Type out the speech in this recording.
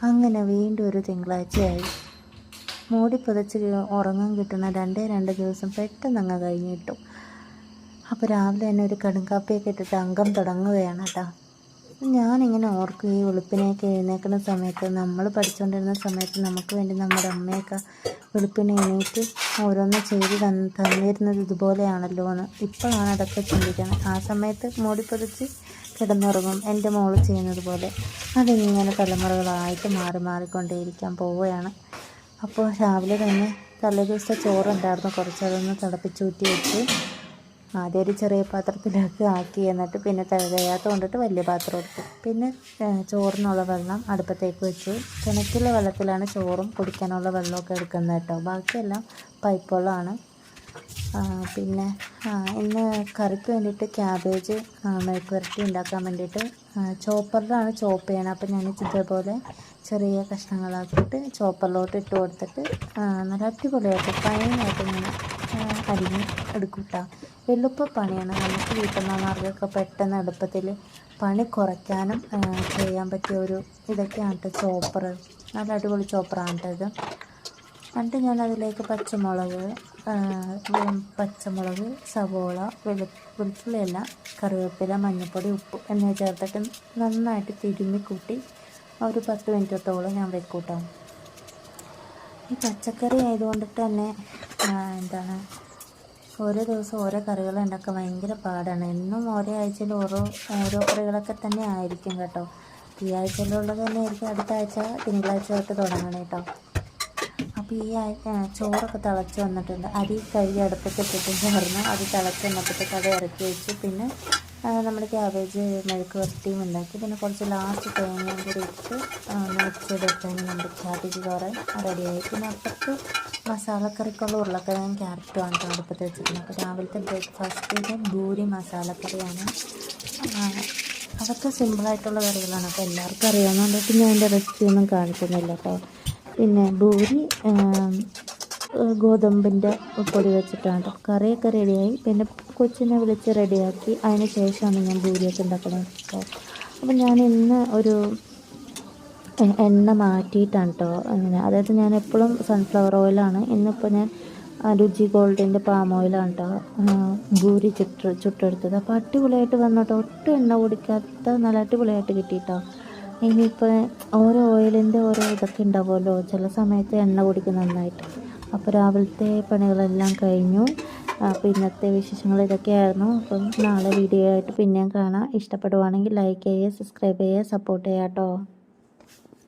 അങ്ങനെ വീണ്ടും ഒരു തിങ്കളാഴ്ചയായി. മൂടി പുതച്ച് ഉറങ്ങാൻ കിട്ടുന്ന രണ്ട് ദിവസം പെട്ടെന്ന് അങ്ങ് കഴിഞ്ഞ് കിട്ടും. അപ്പോൾ രാവിലെ തന്നെ ഒരു കടുങ്കാപ്പിയൊക്കെ ഇട്ടിട്ട് അംഗം തുടങ്ങുകയാണ് കേട്ടോ. ഞാനിങ്ങനെ ഓർക്കും, ഈ വെളുപ്പിനെയൊക്കെ എഴുന്നേൽക്കുന്ന സമയത്ത്, നമ്മൾ പഠിച്ചുകൊണ്ടിരുന്ന സമയത്ത് നമുക്ക് വേണ്ടി നമ്മുടെ അമ്മയൊക്കെ വെളുപ്പിനെ എണീറ്റ് ഓരോന്ന് ചെയ്ത് തന്നിരുന്നത് ഇതുപോലെയാണല്ലോ എന്ന് ഇപ്പോഴാണ് അതൊക്കെ ചിന്തിക്കുന്നത്. ആ സമയത്ത് മൂടി പൊതിച്ച് കിടന്നുറങ്ങും എൻ്റെ മോള് ചെയ്യുന്നത് പോലെ. അതിങ്ങനെ തലമുറകളായിട്ട് മാറിക്കൊണ്ടേയിരിക്കാൻ പോവുകയാണ്. അപ്പോൾ രാവിലെ തന്നെ തലേദിവസത്തെ ചോറുണ്ടായിരുന്നു, കുറച്ചതൊന്ന് തിളപ്പിച്ചൂറ്റി വെച്ച് ആദ്യം ഒരു ചെറിയ പാത്രത്തിലേക്ക് ആക്കി, എന്നിട്ട് പിന്നെ തികയാത്ത കൊണ്ടിട്ട് വലിയ പാത്രം എടുത്തു. പിന്നെ ചോറിനുള്ള വെള്ളം അടുപ്പത്തേക്ക് വെച്ചു. കിണറ്റിലെ വെള്ളത്തിലാണ് ചോറും കുടിക്കാനുള്ള വെള്ളമൊക്കെ എടുക്കുന്നത് കേട്ടോ. ബാക്കിയെല്ലാം പൈപ്പ് വെള്ളമാണ്. പിന്നെ ഇന്ന് കറിക്ക് വേണ്ടിയിട്ട് ക്യാബേജ് മെഴുക്ക് വരട്ടി ഉണ്ടാക്കാൻ വേണ്ടിയിട്ട് ചോപ്പറിലാണ് ചോപ്പ് ചെയ്യണം. അപ്പോൾ ഞാൻ ഇതേപോലെ ചെറിയ കഷ്ണങ്ങളാക്കിയിട്ട് ചോപ്പറിലോട്ട് ഇട്ട് കൊടുത്തിട്ട് നല്ല അടിപൊളിയായിട്ട് ഫൈനായിട്ട് ഇങ്ങനെ അരിഞ്ഞ് എടുക്കും കേട്ടോ. എളുപ്പ പണിയാണ്. നമുക്ക് വീട്ടമ്മമാർക്കൊക്കെ പെട്ടെന്ന് എളുപ്പത്തിൽ പണി കുറയ്ക്കാനും ചെയ്യാൻ പറ്റിയ ഒരു ഇതൊക്കെയാണ് കേട്ടോ ചോപ്പർ. നല്ല അടിപൊളി ചോപ്പറാണ് കേട്ടോ ഇത്. എന്നിട്ട് ഞാൻ അതിലേക്ക് പച്ചമുളക്, സവോള, വെളുത്തുള്ളിയെല്ലാം, കറിവേപ്പില, മഞ്ഞൾപ്പൊടി, ഉപ്പ് എന്നിവ ചേർത്തിട്ട് നന്നായിട്ട് തിരുമ്മി കൂട്ടി ഒരു 10 മിനിറ്റത്തോളം ഞാൻ വെക്കും കേട്ടോ. ഈ പച്ചക്കറി ആയതുകൊണ്ടിട്ട് തന്നെ ഓരോ ദിവസം ഓരോ കറികൾ ഉണ്ടാക്കാൻ ഭയങ്കര പാടാണ്. എന്നും ഓരോ ആഴ്ചയിൽ ഓരോ കറികളൊക്കെ തന്നെ ആയിരിക്കും കേട്ടോ. ഈ ആഴ്ചയിലുള്ളത് തന്നെ ആയിരിക്കും അടുത്ത ആഴ്ച തിങ്കളാഴ്ച തൊട്ട് തുടങ്ങണേ കേട്ടോ. അപ്പോൾ ഈ ചോറൊക്കെ തിളച്ച് വന്നിട്ടുണ്ട്. അരി കഴുകി അടുപ്പത്തിട്ടിട്ടുണ്ടായിരുന്നു. അത് തിളച്ച് വന്നപ്പോഴത്തേക്ക് അത് ഇറക്കി വെച്ച് പിന്നെ നമ്മൾ ക്യാബേജ് മെഴുക്ക് വരട്ടിയും ഉണ്ടാക്കി. പിന്നെ കുറച്ച് ലാസ്റ്റ് തേങ്ങയും കൂടി ഇട്ട് മുറിച്ചെടുക്കാൻ നമ്മുടെ ക്യാബേജ് തോരൻ റെഡിയായി. പിന്നെ അപ്പുറത്ത് മസാലക്കറിക്കുള്ള ഉരുളക്കിഴങ്ങും ക്യാരറ്റുമാണ് അടുപ്പത്ത് വെച്ചിരിക്കുന്നത്. അപ്പോൾ രാവിലത്തെ ബ്രേക്ക്ഫാസ്റ്റിന് ഭൂരി മസാലക്കറിയാണ്. അതൊക്കെ സിമ്പിളായിട്ടുള്ള കറികളാണ്. അപ്പോൾ എല്ലാവർക്കും അറിയാവുന്നതുകൊണ്ടിട്ട് ഞാൻ അതിൻ്റെ റെസിപ്പി ഒന്നും കാണിക്കുന്നില്ല കേട്ടോ. പിന്നെ ഭൂരി ഗോതമ്പിൻ്റെ പൊടി വെച്ചിട്ടാണ് കേട്ടോ. കറിയൊക്കെ റെഡിയായി. പിന്നെ കൊച്ചിനെ വിളിച്ച് റെഡിയാക്കി അതിന് ശേഷമാണ് ഞാൻ ഭൂരിയൊക്കെ ഉണ്ടാക്കുന്നത് കേട്ടോ. അപ്പം ഞാൻ ഇന്ന് ഒരു എണ്ണ മാറ്റിയിട്ടാണ് കേട്ടോ അങ്ങനെ. അതായത് ഞാൻ എപ്പോഴും സൺഫ്ലവർ ഓയിലാണ്. ഇന്നിപ്പോൾ ഞാൻ രുചി ഗോൾഡിൻ്റെ പാം ഓയിലാണ് കേട്ടോ ഭൂരി ചുട്ടെടുത്തത്. അപ്പോൾ അടിപൊളിയായിട്ട് വന്നു കേട്ടോ. ഒട്ടും എണ്ണ കുടിക്കാത്ത നല്ല അടിപൊളിയായിട്ട് കിട്ടിയിട്ടോ. ഇനിയിപ്പോൾ ഓരോ ഓയിലിൻ്റെ ഓരോ ഇതൊക്കെ ഉണ്ടാവുമല്ലോ, ചില സമയത്ത് എണ്ണ കുടിക്കും നന്നായിട്ട്. അപ്പോൾ രാവിലത്തെ പണികളെല്ലാം കഴിഞ്ഞു. അപ്പോൾ ഇന്നത്തെ വിശേഷങ്ങൾ ഇതൊക്കെയായിരുന്നു. അപ്പം നാളെ വീഡിയോ ആയിട്ട് പിന്നെയും കാണാം. ഇഷ്ടപ്പെടുവാണെങ്കിൽ ലൈക്ക് ചെയ്യുക, സബ്സ്ക്രൈബ് ചെയ്യുക, സപ്പോർട്ട് ചെയ്യുക കേട്ടോ.